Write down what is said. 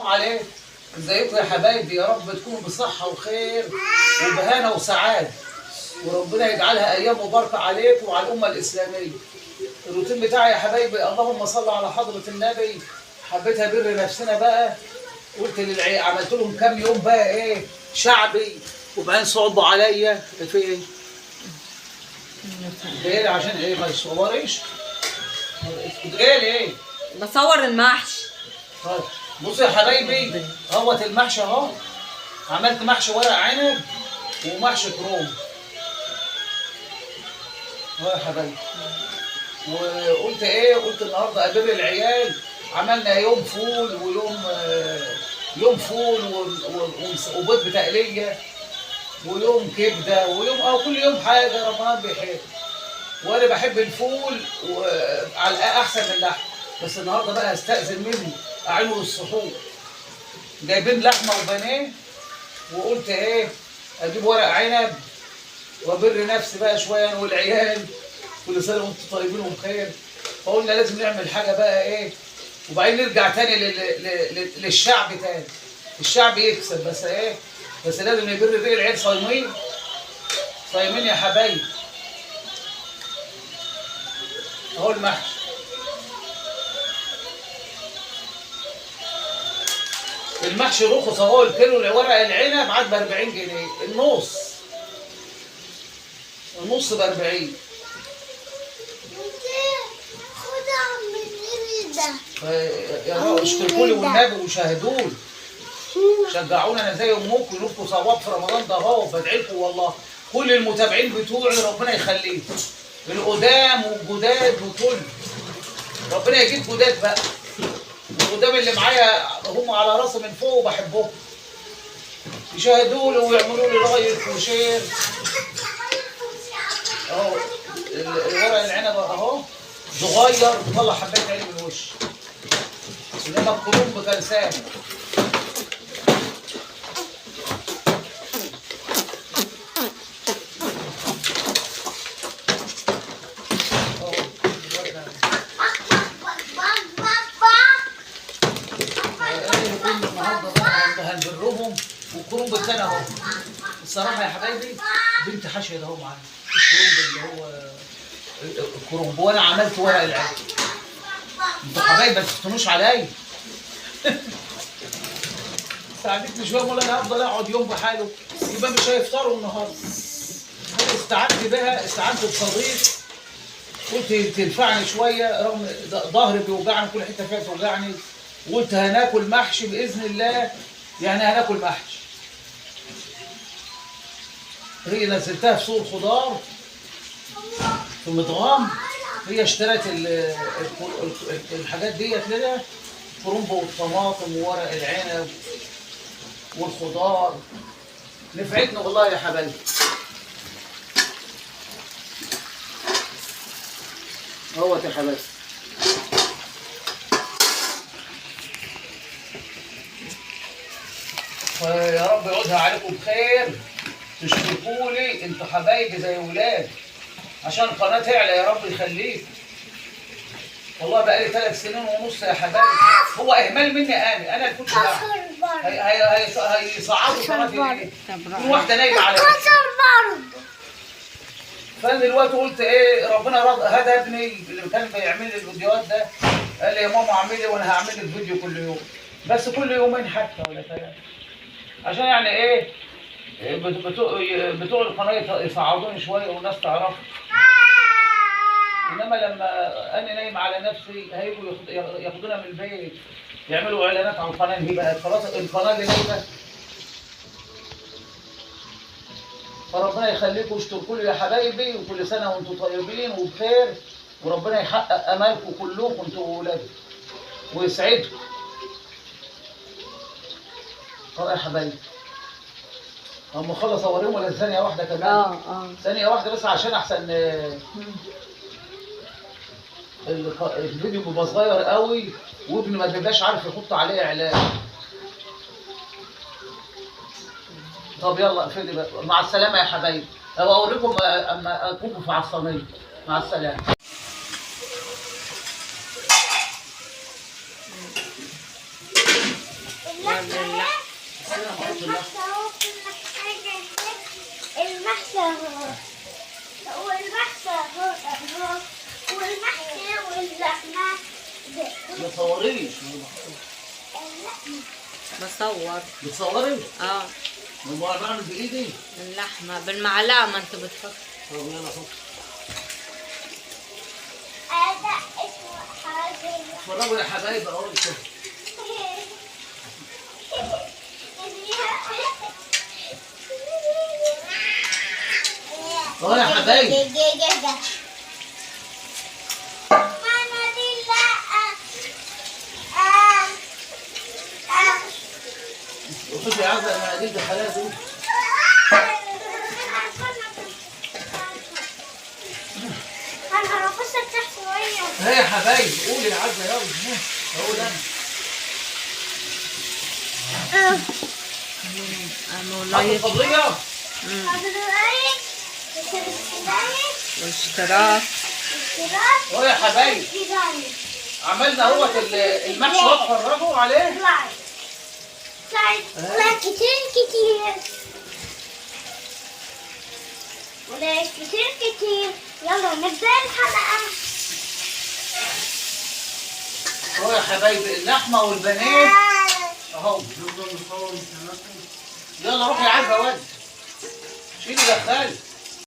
عليكم. ازيكم يا حبايبي؟ يا رب تكونوا بصحة وخير وبهانة وسعادة، وربنا يجعلها أيام مباركة عليكم وعلى الأمة الإسلامية. الروتين بتاعي يا حبايبي اللهم صل على حضرة النبي. حبيت أبر نفسنا بقى، قلت عملت لهم كام يوم بقى إيه شعبي، وبعدين صعبوا عليا في إيه؟ جاي عشان إيه ما يصوريش؟ كنت جاي ليه؟ بصور المحشي. طيب بصوا يا حبايبي، اهوت المحشي اهو. عملت محشي ورق عنب ومحشي كروم اهو يا حبايبي. وقلت ايه، قلت النهارده ابر العيال. عملنا يوم فول ويوم فول وبيض بتقليه ويوم كبده ويوم كل يوم حاجه رمضان بيحب. وانا بحب الفول وعلى احسن من اللحم، بس النهارده بقى هستأذن منه اعينه للسحور. جايبين لحمه وبانيه، وقلت ايه اجيب ورق عنب وابر نفسي بقى شويه انا والعيال. كل سنه وانتم طيبين وبخير. فقلنا لازم نعمل حاجه بقى ايه، وبعدين نرجع تاني للشعب تاني. الشعب يكسب، بس ايه، بس لازم نبر بيه العيال. صايمين صايمين يا حبايبي. اهو المحشي. المحشي رخص اهو. الكيلو ورق العنب عاد ب 40 جنيه، النص ب 40. يا رب اشتركوا لي والنبي وشاهدوني، شجعونا. انا زي امكم لكم صواب في رمضان ده اهو. بدعي لكم والله كل المتابعين بتوعي ربنا يخليكم، القدام والجداد وكل. ربنا يجيب جداد بقى. القدام اللي معايا هم على راسي من فوق وبحبهم، يشاهدوا لي ويعملوا لي لايك وشير. اهو الورق العنب اهو صغير بيطلع حبايه عين من وش، انما الكرنب كان سامي. هنبرهم. والكرنب التاني اهو. الصراحه يا حبايبي بنت حشيه اهو معايا الكرنب اللي هو الكرنب، وانا عملت ورق العنب. انتوا حبايبي ما تفتنوش عليا. ساعدتني شويه، امال انا هفضل اقعد يوم بحاله؟ يبقى مش هيفطروا النهارده. استعنت بصديق، قلت تنفعني شويه رغم ظهري بيوجعني، كل حته فيها توجعني. وقلت هناكل محشي باذن الله، يعني هناكل محشي. هي نزلتها في سوق الخضار في مدغام. هي اشترت الحاجات ديت لنا، الكرنب والطماطم وورق العنب والخضار. نفعتنا والله يا حبايبي. اهوت يا حبايبي. فيا رب يعودها عليكم بخير. تشكروا لي انتوا حبايبي زي ولاد، عشان القناه تعلى يا رب يخليك. والله بقالي 3 سنين ونص يا حبايبي. هو اهمال مني انا اللي كنت هيصعدوا قناتي ليه؟ كل واحده نايمه على فانا دلوقتي قلت ايه، ربنا هدى ابني اللي كان بيعمل لي الفيديوهات ده، قال لي يا ماما اعملي وانا هعمل لك فيديو كل يوم، بس كل يومين حتى ولا 3، عشان يعني ايه بتوع القناه يصعدوني شويه والناس تعرف. انما لما انا نايم على نفسي هيجوا ياخدونا من البيت يعملوا اعلانات على القناه. هي بقت خلاص القناه اللي نايمه. فربنا يخليكم واشتركوا لي يا حبايبي، وكل سنه وانتم طيبين وبخير، وربنا يحقق امالكم كلكم انتوا واولادكم ويسعدكم. يا حبايبي هم خلص اوريهم ولا ثانيه واحده كمان؟ ثانيه واحده بس عشان احسن. الفيديو بيبقى صغير قوي وابني ما بيبقاش عارف يحط عليه اعلان. طب يلا اقفلي بقى. مع السلامه يا حبايبي. هبقى اوريكم اما اكون في عصاميه. مع السلامه. صور لله. بس انا بحط اللحمه. المحشي اهو، والمحشي اهو اهو، والمحشي واللحمة. ما تصوريش. بصور. بتصوري؟ اه ما انا بعمل بايدي. اللحمة بالمعلقة ما انت بتحط. طب يلا حط. هذا اسمه حاجة. اتفرجوا يا حبايب اهو كده. اهو يا حبايب. ماما دي لا. وشوفي يا عزة المناديل دي حلال دول. انا هرقص تحت شوية. ها يا حبايب قولي يا عزة يلا. اقول انا. حط الصبرية. والاشتراك. اهو يا حبايب عملنا اهوت المحشي واتفرجوا عليه. لا كتير كتير ولا كتير كتير. يلا نبدأ الحلقة. اهو يا حبايب اللحمة والبانيه اهو. يلا روح يا عزة ود. شيلي دخلي.